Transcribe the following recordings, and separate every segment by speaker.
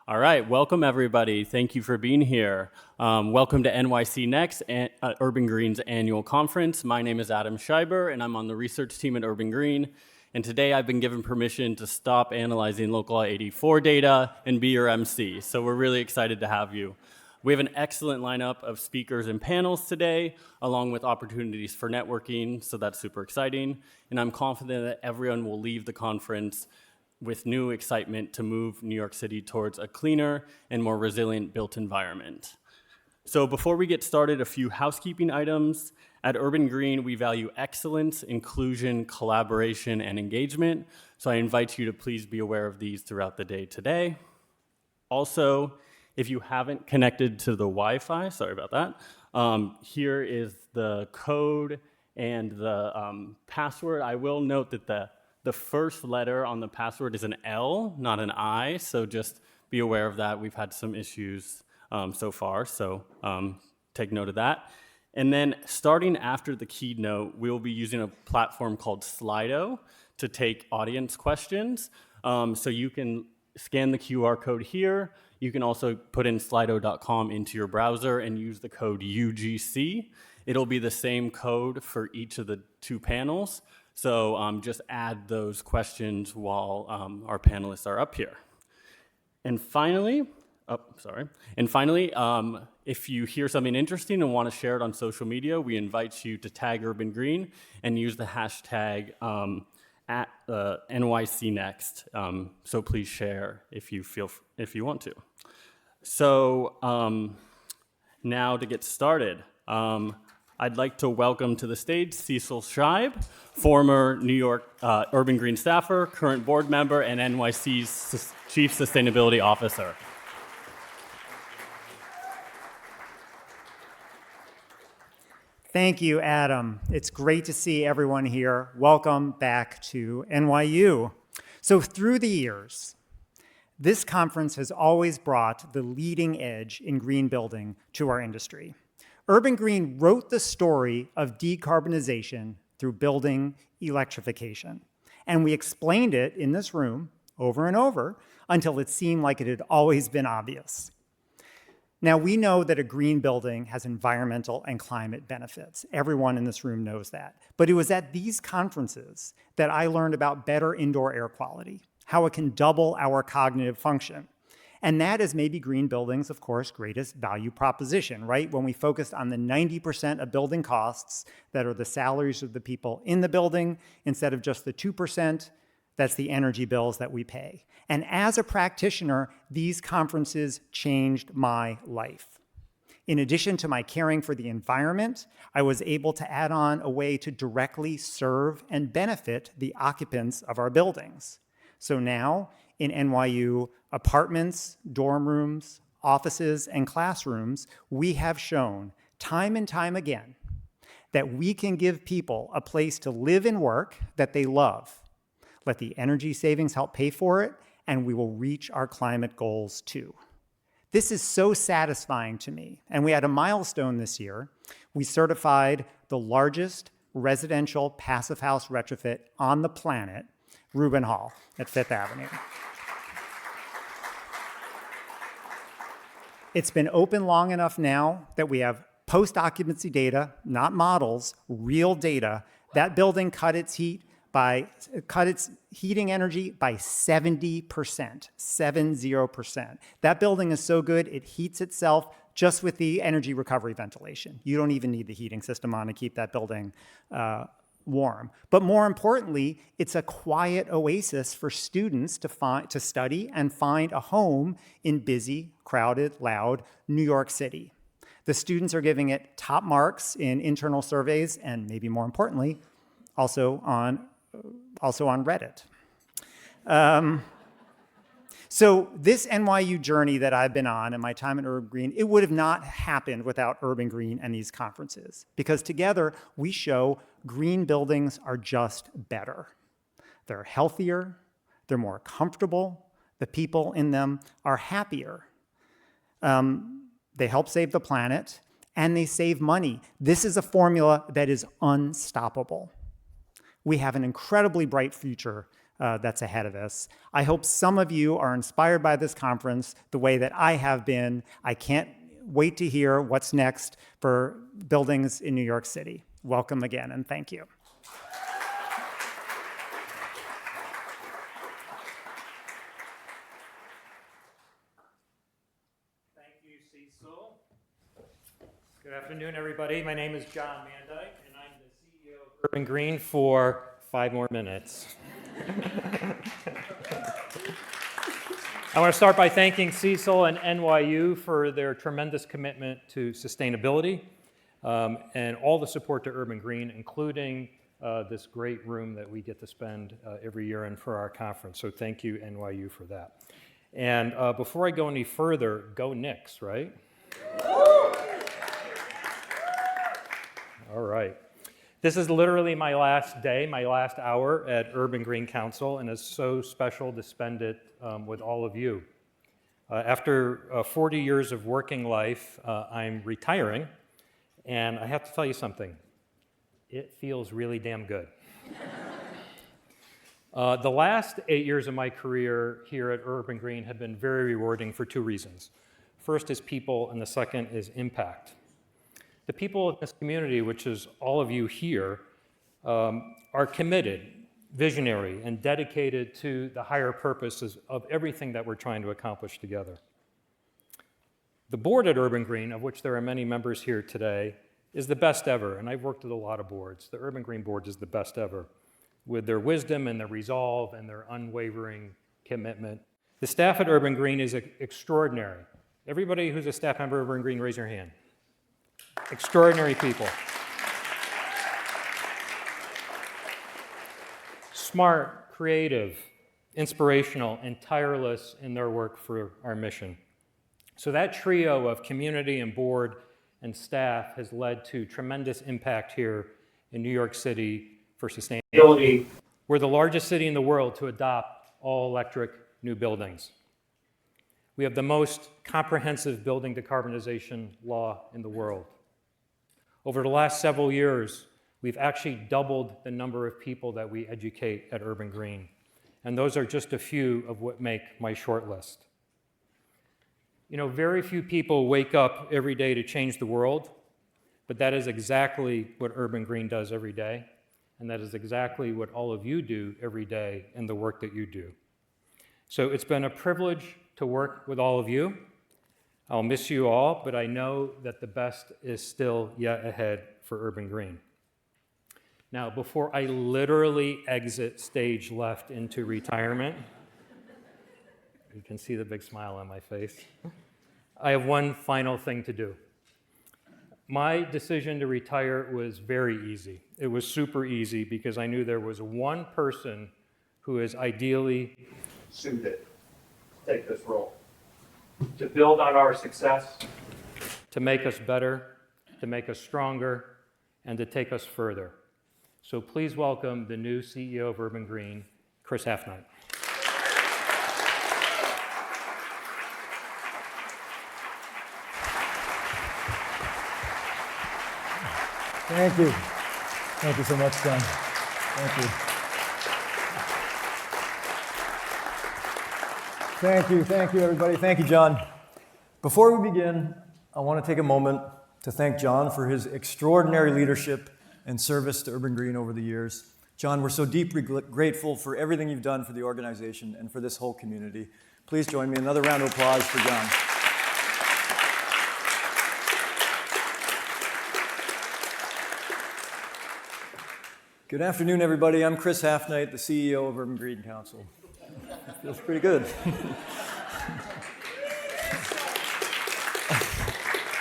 Speaker 1: All right, welcome everybody. Thank you for being here. Welcome to NYC Next, Urban Green's annual conference. My name is Adam Scheiber, and I'm on the research team at Urban Green. And today I've been given permission to stop analyzing Local Law 84 data and be your MC. So we're really excited to have you. We have an excellent lineup of speakers and panels today, along with opportunities for networking, so that's super exciting. And I'm confident that everyone will leave the conference with new excitement to move New York City towards a cleaner and more resilient built environment. So before we get started, a few housekeeping items. At Urban Green, we value excellence, inclusion, collaboration, and engagement. So I invite you to please be aware of these throughout the day today. Also, if you haven't connected to the Wi-Fi, sorry about that, here is the code and the password. I will note that the first letter on the password is an L, not an I, so just be aware of that. We've had some issues so far, so take note of that. And then starting after the keynote, we'll be using a platform called Slido to take audience questions. So you can scan the QR code here. You can also put in slido.com into your browser and use the code UGC. It'll be the same code for each of the two panels. So just add those questions while our panelists are up here. And finally, if you hear something interesting and want to share it on social media, we invite you to tag Urban Green and use the hashtag at NYC Next. So please share if you want to. So now to get started. I'd like to welcome to the stage Cecil Scheib, former New York Urban Green staffer, current board member, and NYC's Chief Sustainability Officer.
Speaker 2: Thank you, Adam. It's great to see everyone here. Welcome back to NYU. So through the years, this conference has always brought the leading edge in green building to our industry. Urban Green wrote the story of decarbonization through building electrification. And we explained it in this room over and over until it seemed like it had always been obvious. Now, we know that a green building has environmental and climate benefits. Everyone in this room knows that. But it was at these conferences that I learned about better indoor air quality, how it can double our cognitive function. And that is maybe green building's, of course, greatest value proposition, right? When we focused on the 90% of building costs that are the salaries of the people in the building, instead of just the 2%, that's the energy bills that we pay. And as a practitioner, these conferences changed my life. In addition to my caring for the environment, I was able to add on a way to directly serve and benefit the occupants of our buildings. So now, in NYU apartments, dorm rooms, offices, and classrooms, we have shown time and time again that we can give people a place to live and work that they love. Let the energy savings help pay for it, and we will reach our climate goals too. This is so satisfying to me, and we had a milestone this year. We certified the largest residential passive house retrofit on the planet, Rubin Hall at Fifth Avenue. It's been open long enough now that we have post-occupancy data, not models, real data. That building cut its heating energy by 70%, 70%. That building is so good, it heats itself just with the energy recovery ventilation. You don't even need the heating system on to keep that building warm. But more importantly, it's a quiet oasis for students to study and find a home in busy, crowded, loud New York City. The students are giving it top marks in internal surveys and, maybe more importantly, also on Reddit. So this NYU journey that I've been on in my time at Urban Green, it would have not happened without Urban Green and these conferences, because together we show green buildings are just better. They're healthier, they're more comfortable, the people in them are happier. They help save the planet, and they save money. This is a formula that is unstoppable. We have an incredibly bright future that's ahead of us. I hope some of you are inspired by this conference the way that I have been. I can't wait to hear what's next for buildings in New York City. Welcome again, and thank you.
Speaker 3: Thank you, Cecil. Good afternoon, everybody. My name is John Mandyke, and I'm the CEO of Urban Green for 5 more minutes. I want to start by thanking Cecil and NYU for their tremendous commitment to sustainability and all the support to Urban Green, including this great room that we get to spend every year in for our conference. So thank you, NYU, for that. And before I go any further, go Knicks, right? All right. This is literally my last day, my last hour at Urban Green Council, and it's so special to spend it with all of you. After 40 years of working life, I'm retiring, and I have to tell you something. It feels really damn good. The last 8 years of my career here at Urban Green have been very rewarding for 2 reasons. First is people, and the second is impact. The people in this community, which is all of you here, are committed, visionary, and dedicated to the higher purposes of everything that we're trying to accomplish together. The board at Urban Green, of which there are many members here today, is the best ever, and I've worked with a lot of boards. The Urban Green board is the best ever, with their wisdom and their resolve and their unwavering commitment. The staff at Urban Green is extraordinary. Everybody who's a staff member of Urban Green, raise your hand. Extraordinary people. Smart, creative, inspirational, and tireless in their work for our mission. So that trio of community and board and staff has led to tremendous impact here in New York City for sustainability. We're the largest city in the world to adopt all-electric new buildings. We have the most comprehensive building decarbonization law in the world. Over the last several years, we've actually doubled the number of people that we educate at Urban Green. And those are just a few of what make my short list. You know, very few people wake up every day to change the world, but that is exactly what Urban Green does every day. And that is exactly what all of you do every day in the work that you do. So it's been a privilege to work with all of you. I'll miss you all, but I know that the best is still yet ahead for Urban Green. Now, before I literally exit stage left into retirement, you can see the big smile on my face, I have one final thing to do. My decision to retire was very easy. It was super easy because I knew there was one person who is ideally suited to take this role, to build on our success, to make us better, to make us stronger, and to take us further. So please welcome the new CEO of Urban Green, Chris Halfnight.
Speaker 4: Thank you. Thank you so much, John. Thank you. Thank you, everybody. Thank you, John. Before we begin, I want to take a moment to thank John for his extraordinary leadership and service to Urban Green over the years. John, we're so deeply grateful for everything you've done for the organization and for this whole community. Please join me in another round of applause for John. Good afternoon, everybody. I'm Chris Halfnight, the CEO of Urban Green Council. Feels pretty good.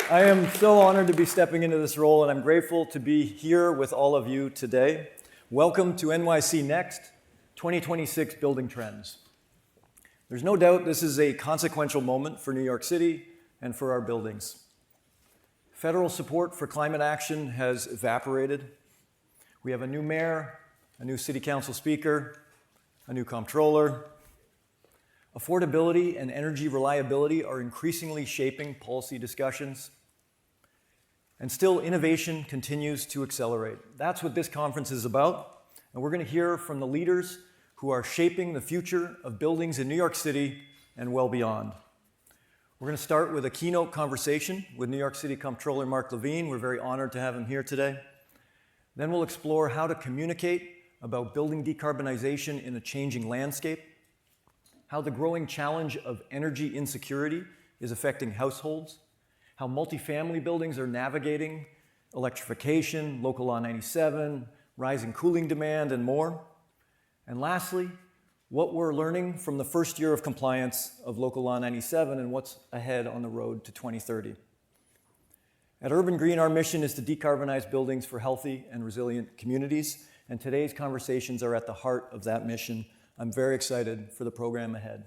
Speaker 4: I am so honored to be stepping into this role, and I'm grateful to be here with all of you today. Welcome to NYC Next, 2026 Building Trends. There's no doubt this is a consequential moment for New York City and for our buildings. Federal support for climate action has evaporated. We have a new mayor, a new city council speaker, a new comptroller. Affordability and energy reliability are increasingly shaping policy discussions. And still, innovation continues to accelerate. That's what this conference is about. And we're going to hear from the leaders who are shaping the future of buildings in New York City and well beyond. We're going to start with a keynote conversation with New York City Comptroller Mark Levine. We're very honored to have him here today. Then we'll explore how to communicate about building decarbonization in a changing landscape, how the growing challenge of energy insecurity is affecting households, how multifamily buildings are navigating electrification, local law 97, rising cooling demand, and more. And lastly, what we're learning from the first year of compliance of local law 97 and what's ahead on the road to 2030. At Urban Green, our mission is to decarbonize buildings for healthy and resilient communities, and today's conversations are at the heart of that mission. I'm very excited for the program ahead.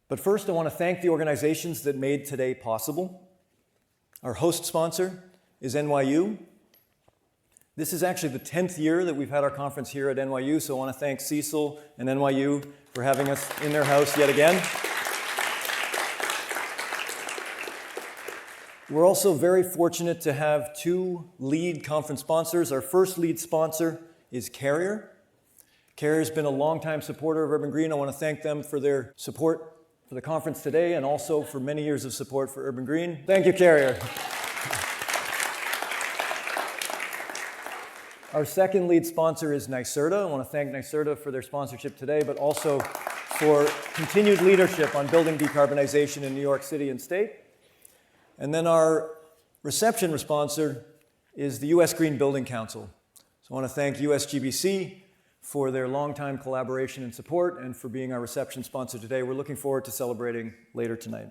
Speaker 4: But first, I want to thank the organizations that made today possible. Our host sponsor is NYU. This is actually the 10th year that we've had our conference here at NYU, so I want to thank Cecil and NYU for having us in their house yet again. We're also very fortunate to have two lead conference sponsors. Our first lead sponsor is Carrier. Carrier's been a longtime supporter of Urban Green. I want to thank them for their support for the conference today and also for many years of support for Urban Green. Thank you, Carrier. Our second lead sponsor is NYSERDA. I want to thank NYSERDA for their sponsorship today, but also for continued leadership on building decarbonization in New York City and state. And then our reception sponsor is the U.S. Green Building Council. So I want to thank USGBC for their longtime collaboration and support and for being our reception sponsor today. We're looking forward to celebrating later tonight.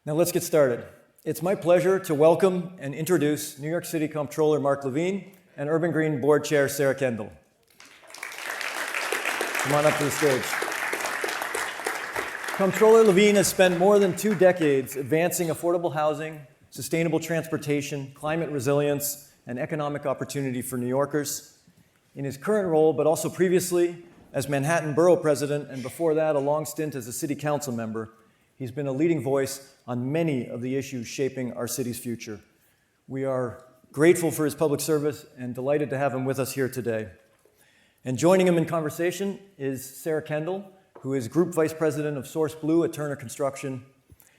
Speaker 4: Now let's get started. It's my pleasure to welcome and introduce New York City Comptroller Mark Levine and Urban Green Board Chair Sarah Kendall. Come on up to the stage. Comptroller Levine has spent more than 2 decades advancing affordable housing, sustainable transportation, climate resilience, and economic opportunity for New Yorkers. In his current role, but also previously as Manhattan Borough President, and before that, a long stint as a City Council member, he's been a leading voice on many of the issues shaping our city's future. We are grateful for his public service and delighted to have him with us here today. And joining him in conversation is Sarah Kendall, who is Group Vice President of Source Blue at Turner Construction.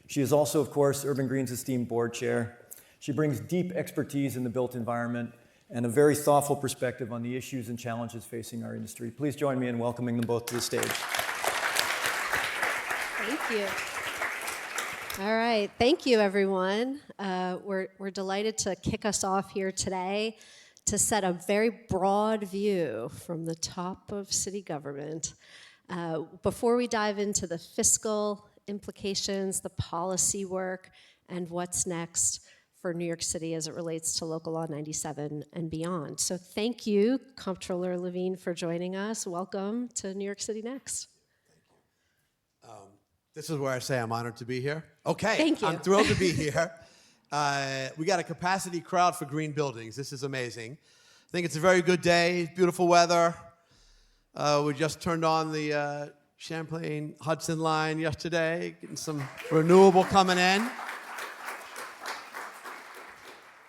Speaker 4: She is also, of course, Urban Green's esteemed board chair. She brings deep expertise in the built environment and a very thoughtful perspective on the issues and challenges facing our industry. Please join me in welcoming them both to the stage.
Speaker 5: Thank you. All right, thank you, everyone. We're delighted to kick us off here today to set a very broad view from the top of city government. Before we dive into the fiscal implications, the policy work, and what's next for New York City as it relates to Local Law 97 and beyond. So thank you, Comptroller Levine, for joining us. Welcome to New York City Next.
Speaker 6: This is where I say I'm honored to be here. Okay,
Speaker 5: Thank you.
Speaker 6: I'm thrilled to be here. We got a capacity crowd for green buildings. This is amazing. I think it's a very good day, beautiful weather. We just turned on the Champlain Hudson line yesterday, getting some renewable coming in.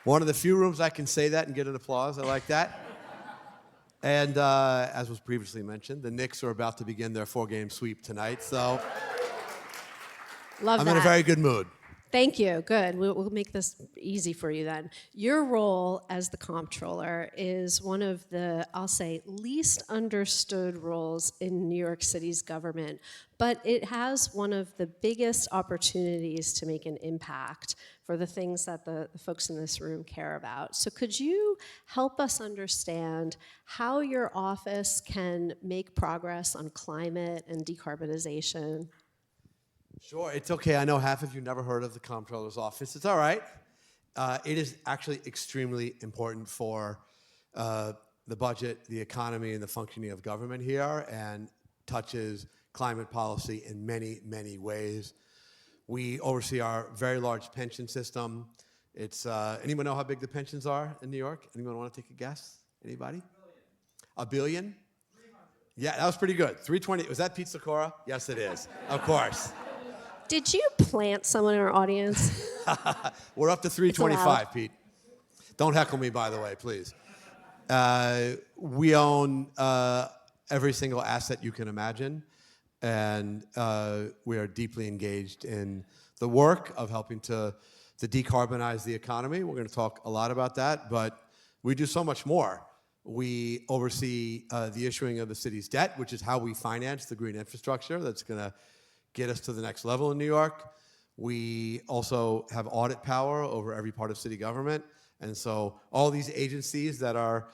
Speaker 6: One of the few rooms I can say that and get an applause. I like that. And as was previously mentioned, the Knicks are about to begin their 4-game sweep tonight, so
Speaker 5: Love
Speaker 6: I'm
Speaker 5: that.
Speaker 6: in a very good mood.
Speaker 5: Thank you. Good. We'll make this easy for you then. Your role as the comptroller is one of the, I'll say, least understood roles in New York City's government, but it has one of the biggest opportunities to make an impact for the things that the folks in this room care about. So could you help us understand how your office can make progress on climate and decarbonization?
Speaker 6: Sure, it's okay. I know half of you never heard of the Comptroller's office. It's all right. It is actually extremely important for the budget, the economy, and the functioning of government here, and touches climate policy in many, many ways. We oversee our very large pension system. It's anyone know how big the pensions are in New York? Anyone want to take a guess? Anybody? $1 billion? 300. Yeah, that was pretty good. 320. Was that Pete Sikora? Yes, it is. Of course.
Speaker 5: Did you plant someone in our audience?
Speaker 6: We're up to 325, Pete. Don't heckle me, by the way, please. We own every single asset you can imagine, and we are deeply engaged in the work of helping to decarbonize the economy. We're going to talk a lot about that, but we do so much more. We oversee the issuing of the city's debt, which is how we finance the green infrastructure that's going to get us to the next level in New York. We also have audit power over every part of city government. And so all these agencies that are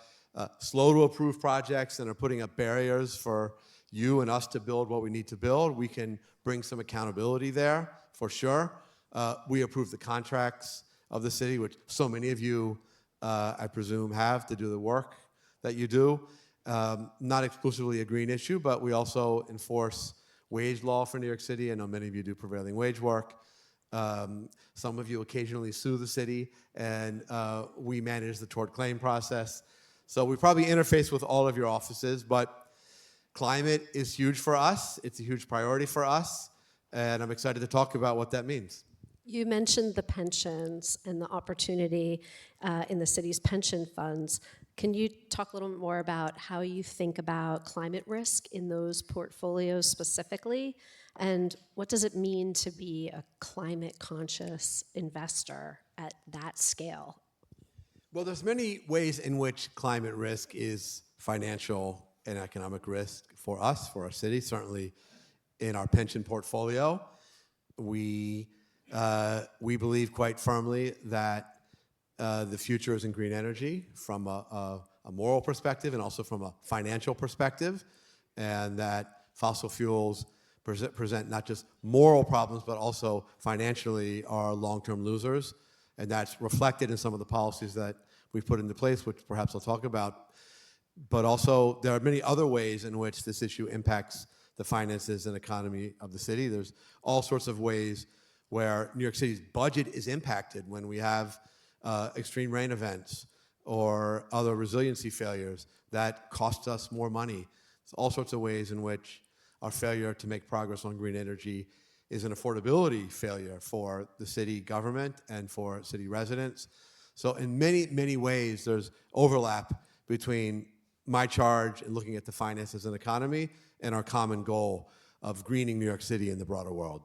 Speaker 6: slow to approve projects and are putting up barriers for you and us to build what we need to build, we can bring some accountability there for sure. We approve the contracts of the city, which so many of you, I presume, have to do the work that you do. Not exclusively a green issue, but we also enforce wage law for New York City. I know many of you do prevailing wage work. Some of you occasionally sue the city, and we manage the tort claim process. So we probably interface with all of your offices, but climate is huge for us. It's a huge priority for us, and I'm excited to talk about what that means.
Speaker 5: You mentioned the pensions and the opportunity in the city's pension funds. Can you talk a little bit more about how you think about climate risk in those portfolios specifically? And what does it mean to be a climate conscious investor at that scale?
Speaker 6: Well, there's many ways in which climate risk is financial and economic risk for us, for our city. Certainly in our pension portfolio, we believe quite firmly that the future is in green energy from a moral perspective and also from a financial perspective, and that fossil fuels present not just moral problems, but also financially are long-term losers. And that's reflected in some of the policies that we've put into place, which perhaps I'll talk about. But also, there are many other ways in which this issue impacts the finances and economy of the city. There's all sorts of ways where New York City's budget is impacted when we have extreme rain events or other resiliency failures that cost us more money. There's all sorts of ways in which our failure to make progress on green energy is an affordability failure for the city government and for city residents. So in many, many ways, there's overlap between my charge in looking at the finances and economy and our common goal of greening New York City and the broader world.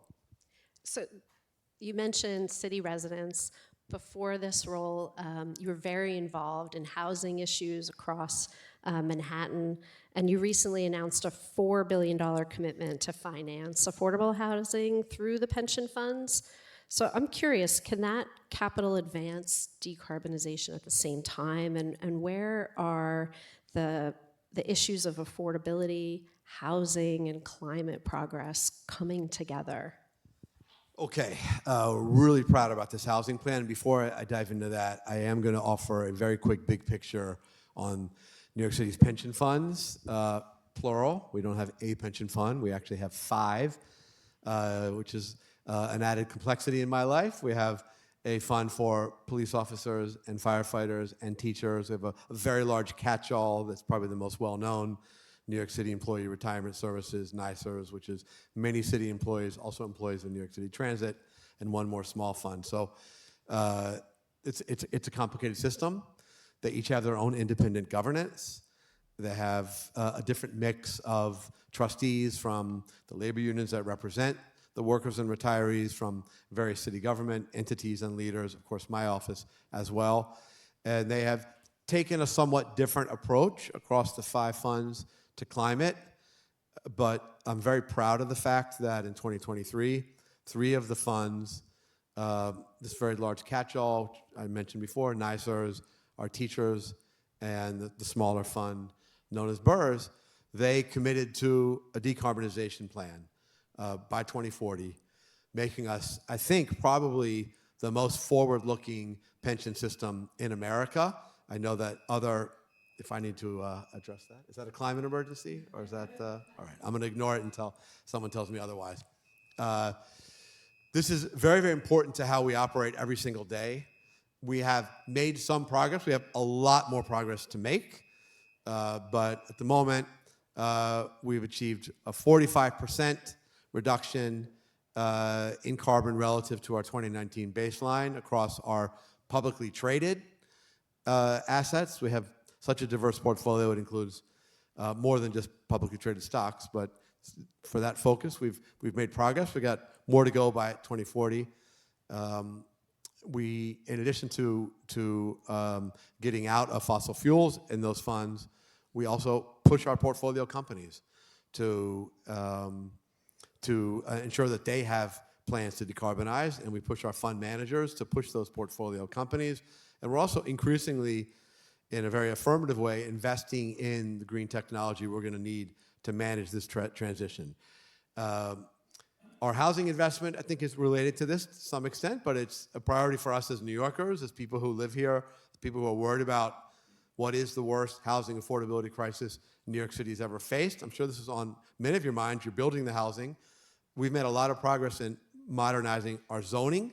Speaker 5: So you mentioned city residents. Before this role, you were very involved in housing issues across Manhattan, and you recently announced a $4 billion commitment to finance affordable housing through the pension funds. So I'm curious, can that capital advance decarbonization at the same time? And where are the issues of affordability, housing, and climate progress coming together?
Speaker 6: Okay, really proud about this housing plan. Before I dive into that, I am going to offer a very quick big picture on New York City's pension funds, plural. We don't have a pension fund. We actually have 5, which is an added complexity in my life. We have a fund for police officers and firefighters and teachers. We have a very large catch-all that's probably the most well-known, New York City Employee Retirement Services, NYCERS, which is many city employees, also employees of New York City Transit, and one more small fund. So it's a complicated system. They each have their own independent governance. They have a different mix of trustees from the labor unions that represent the workers and retirees, from various city government entities and leaders, of course my office as well. And they have taken a somewhat different approach across the 5 funds to climate, but I'm very proud of the fact that in 2023, 3 of the funds, this very large catch-all I mentioned before, NYCERS, our teachers, and the smaller fund known as BERS, they committed to a decarbonization plan by 2040, making us, I think, probably the most forward-looking pension system in America. I know that if I need to address that. Is that a climate emergency, or is that, all right, I'm gonna ignore it until someone tells me otherwise. This is very, very important to how we operate every single day. We have made some progress. We have a lot more progress to make, but at the moment, we've achieved a 45% reduction in carbon relative to our 2019 baseline across our publicly traded assets. We have such a diverse portfolio. It includes more than just publicly traded stocks, but for that focus, we've made progress. We got more to go by 2040. In addition to getting out of fossil fuels in those funds, we also push our portfolio companies to ensure that they have plans to decarbonize, and we push our fund managers to push those portfolio companies. And we're also increasingly, in a very affirmative way, investing in the green technology we're going to need to manage this transition. Our housing investment, I think, is related to this to some extent, but it's a priority for us as New Yorkers, as people who live here, people who are worried about what is the worst housing affordability crisis New York City has ever faced. I'm sure this is on many of your minds. You're building the housing. We've made a lot of progress in modernizing our zoning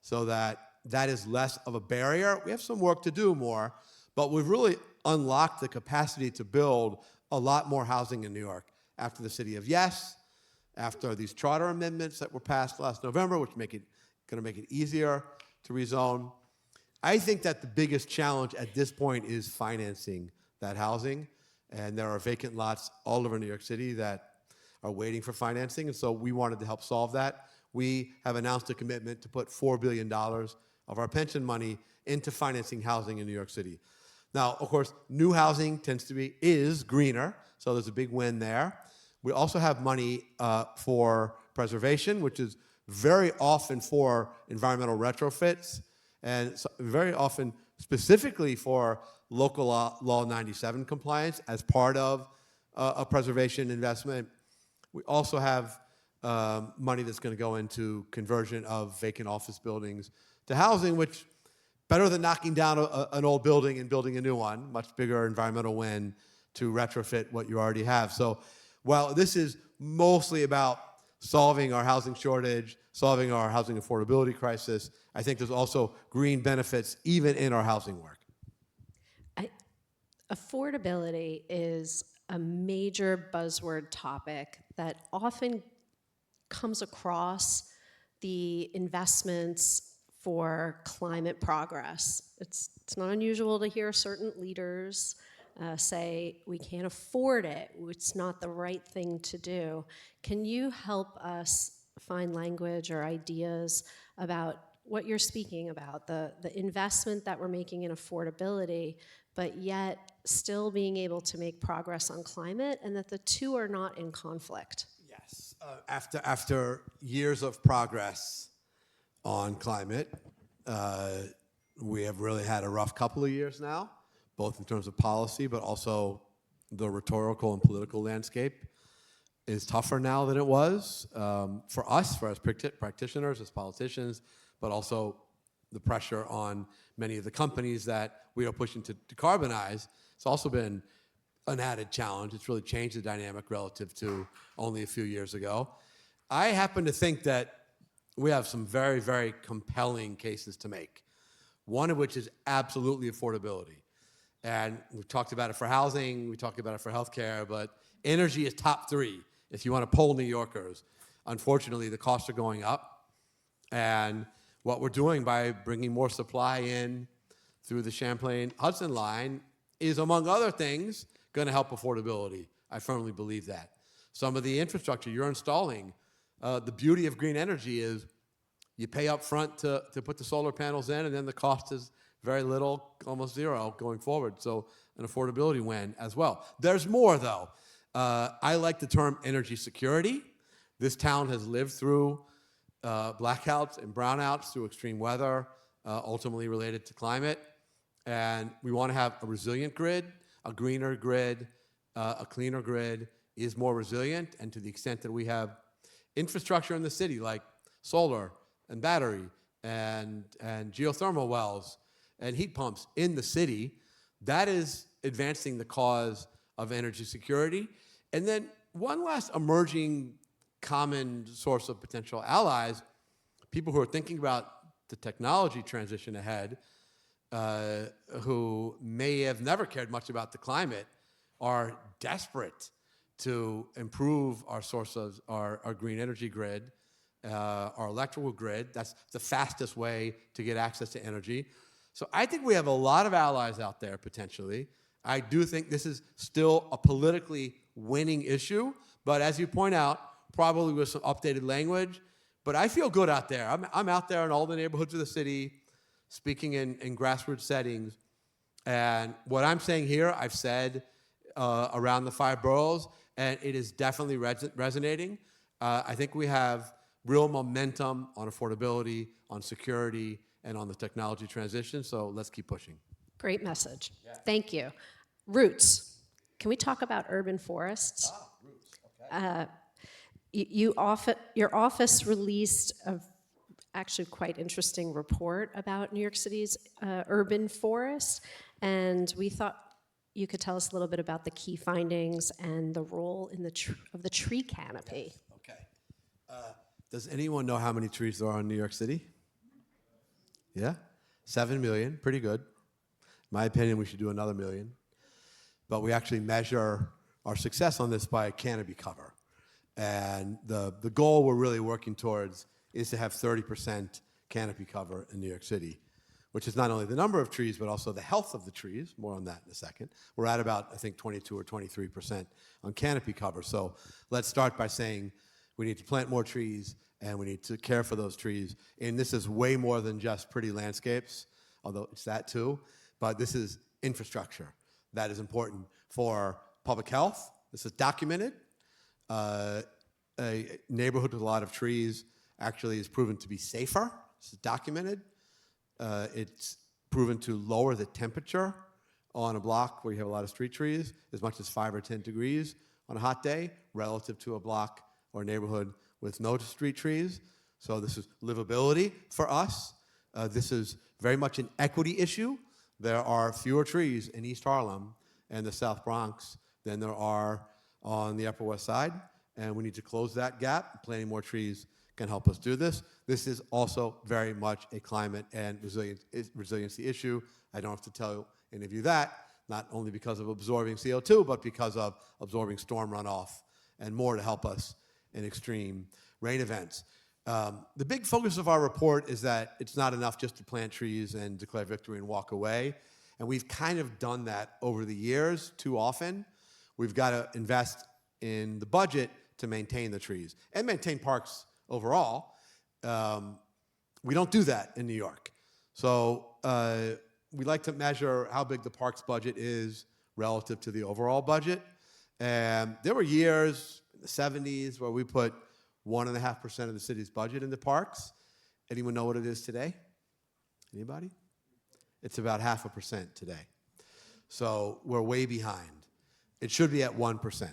Speaker 6: so that is less of a barrier. We have some work to do more, but we've really unlocked the capacity to build a lot more housing in New York after the City of Yes, after these charter amendments that were passed last November, which going to make it easier to rezone. I think that the biggest challenge at this point is financing that housing, and there are vacant lots all over New York City that are waiting for financing, and so we wanted to help solve that. We have announced a commitment to put $4 billion of our pension money into financing housing in New York City. Now, of course, new housing is greener, so there's a big win there. We also have money for preservation, which is very often for environmental retrofits, and very often specifically for local law 97 compliance as part of a preservation investment. We also have money that's going to go into conversion of vacant office buildings to housing, which better than knocking down an old building and building a new one, much bigger environmental win to retrofit what you already have. So while this is mostly about solving our housing shortage, solving our housing affordability crisis, I think there's also green benefits even in our housing work.
Speaker 5: Affordability is a major buzzword topic that often comes across the investments for climate progress. It's not unusual to hear certain leaders say, we can't afford it, it's not the right thing to do. Can you help us find language or ideas about what you're speaking about, the investment that we're making in affordability, but yet still being able to make progress on climate, and that the two are not in conflict?
Speaker 6: Yes. After years of progress on climate, we have really had a rough couple of years now, both in terms of policy, but also the rhetorical and political landscape is tougher now than it was for us, as practitioners, as politicians, but also the pressure on many of the companies that we are pushing to decarbonize. It's also been an added challenge. It's really changed the dynamic relative to only a few years ago. I happen to think that we have some very, very compelling cases to make, one of which is absolutely affordability. And we've talked about it for housing, we talked about it for healthcare, but energy is top three if you want to poll New Yorkers. Unfortunately, the costs are going up, and what we're doing by bringing more supply in through the Champlain-Hudson line is, among other things, going to help affordability. I firmly believe that. Some of the infrastructure you're installing, the beauty of green energy is you pay up front to put the solar panels in, and then the cost is very little, almost zero going forward. So an affordability win as well. There's more, though. I like the term energy security. This town has lived through blackouts and brownouts through extreme weather, ultimately related to climate. And we want to have a resilient grid, a greener grid, a cleaner grid is more resilient. And to the extent that we have infrastructure in the city like solar and battery and geothermal wells and heat pumps in the city, that is advancing the cause of energy security. And then one last emerging common source of potential allies, people who are thinking about the technology transition ahead, who may have never cared much about the climate, are desperate to improve our sources, our green energy grid, our electrical grid. That's the fastest way to get access to energy. So I think we have a lot of allies out there, potentially. I do think this is still a politically winning issue, but as you point out, probably with some updated language. But I feel good out there. I'm out there in all the neighborhoods of the city, speaking in grassroots settings. And what I'm saying here, I've said around the 5 boroughs, and it is definitely resonating. I think we have real momentum on affordability, on security, and on the technology transition, so let's keep pushing.
Speaker 5: Great message. Thank you. Roots. Can we talk about urban forests?
Speaker 6: Roots, okay.
Speaker 5: Your office released a actually quite interesting report about New York City's urban forests, and we thought you could tell us a little bit about the key findings and the role in of the tree canopy.
Speaker 6: Yes. Okay. Does anyone know how many trees there are in New York City? Yeah? 7 million, pretty good. In my opinion, we should do another 1 million. But we actually measure our success on this by canopy cover. And the goal we're really working towards is to have 30% canopy cover in New York City, which is not only the number of trees, but also the health of the trees. More on that in a second. We're at about, I think, 22 or 23% on canopy cover. So let's start by saying we need to plant more trees and we need to care for those trees. And this is way more than just pretty landscapes, although it's that too. But this is infrastructure that is important for public health. This is documented. A neighborhood with a lot of trees actually is proven to be safer. This is documented. It's proven to lower the temperature on a block where you have a lot of street trees as much as 5 or 10 degrees on a hot day relative to a block or a neighborhood with no street trees. So this is livability for us. This is very much an equity issue. There are fewer trees in East Harlem and the South Bronx than there are on the Upper West Side, and we need to close that gap. Planting more trees can help us do this. This is also very much a climate and resiliency issue. I don't have to tell any of you that, not only because of absorbing CO2, but because of absorbing storm runoff and more to help us in extreme rain events. The big focus of our report is that it's not enough just to plant trees and declare victory and walk away. And we've kind of done that over the years too often. We've got to invest in the budget to maintain the trees and maintain parks overall. We don't do that in New York. So we like to measure how big the parks budget is relative to the overall budget. And there were years in the 70s where we put 1.5% of the city's budget into parks. Anyone know what it is today? Anybody? It's about 0.5% today. So we're way behind. It should be at 1%.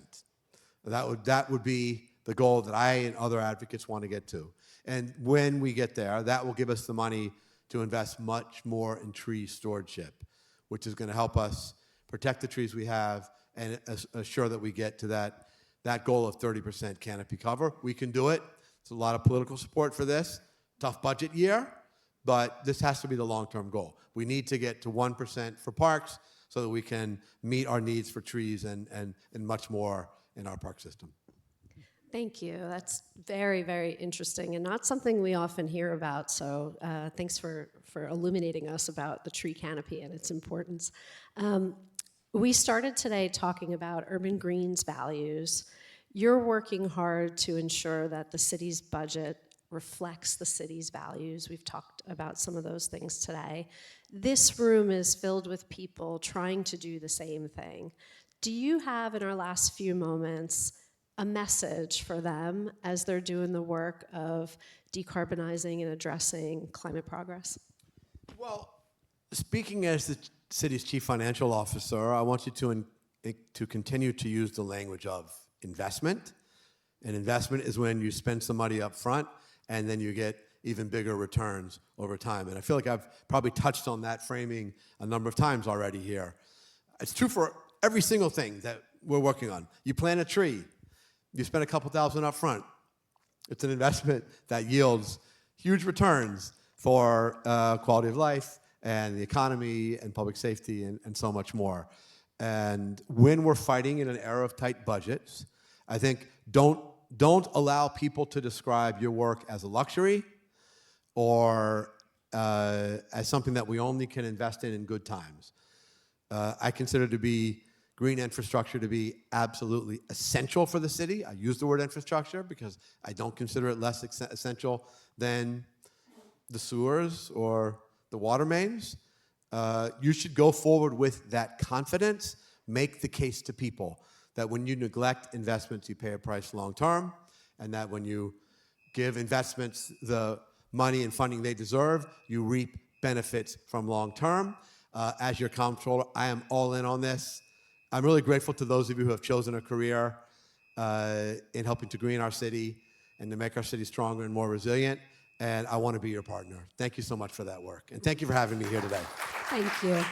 Speaker 6: That would be the goal that I and other advocates want to get to. And when we get there, that will give us the money to invest much more in tree stewardship, which is going to help us protect the trees we have and assure that we get to that goal of 30% canopy cover. We can do it. There's a lot of political support for this. Tough budget year, but this has to be the long-term goal. We need to get to 1% for parks so that we can meet our needs for trees and much more in our park system.
Speaker 5: Thank you. That's very, very interesting and not something we often hear about. So thanks for illuminating us about the tree canopy and its importance. We started today talking about urban green's values. You're working hard to ensure that the city's budget reflects the city's values. We've talked about some of those things today. This room is filled with people trying to do the same thing. Do you have, in our last few moments, a message for them as they're doing the work of decarbonizing and addressing climate progress?
Speaker 6: Well, speaking as the city's chief financial officer, I want you to continue to use the language of investment. And investment is when you spend some money up front and then you get even bigger returns over time. And I feel like I've probably touched on that framing a number of times already here. It's true for every single thing that we're working on. You plant a tree, you spend a couple thousand up front. It's an investment that yields huge returns for quality of life and the economy and public safety and so much more. And when we're fighting in an era of tight budgets, I think don't don't allow people to describe your work as a luxury or as something that we only can invest in good times. I consider green infrastructure to be absolutely essential for the city. I use the word infrastructure because I don't consider it less essential than the sewers or the water mains. You should go forward with that confidence. Make the case to people that when you neglect investments, you pay a price long term, and that when you give investments the money and funding they deserve, you reap benefits from long term. As your comptroller, I am all in on this. I'm really grateful to those of you who have chosen a career in helping to green our city and to make our city stronger and more resilient. And I want to be your partner. Thank you so much for that work. And thank you for having me here today.
Speaker 5: Thank you.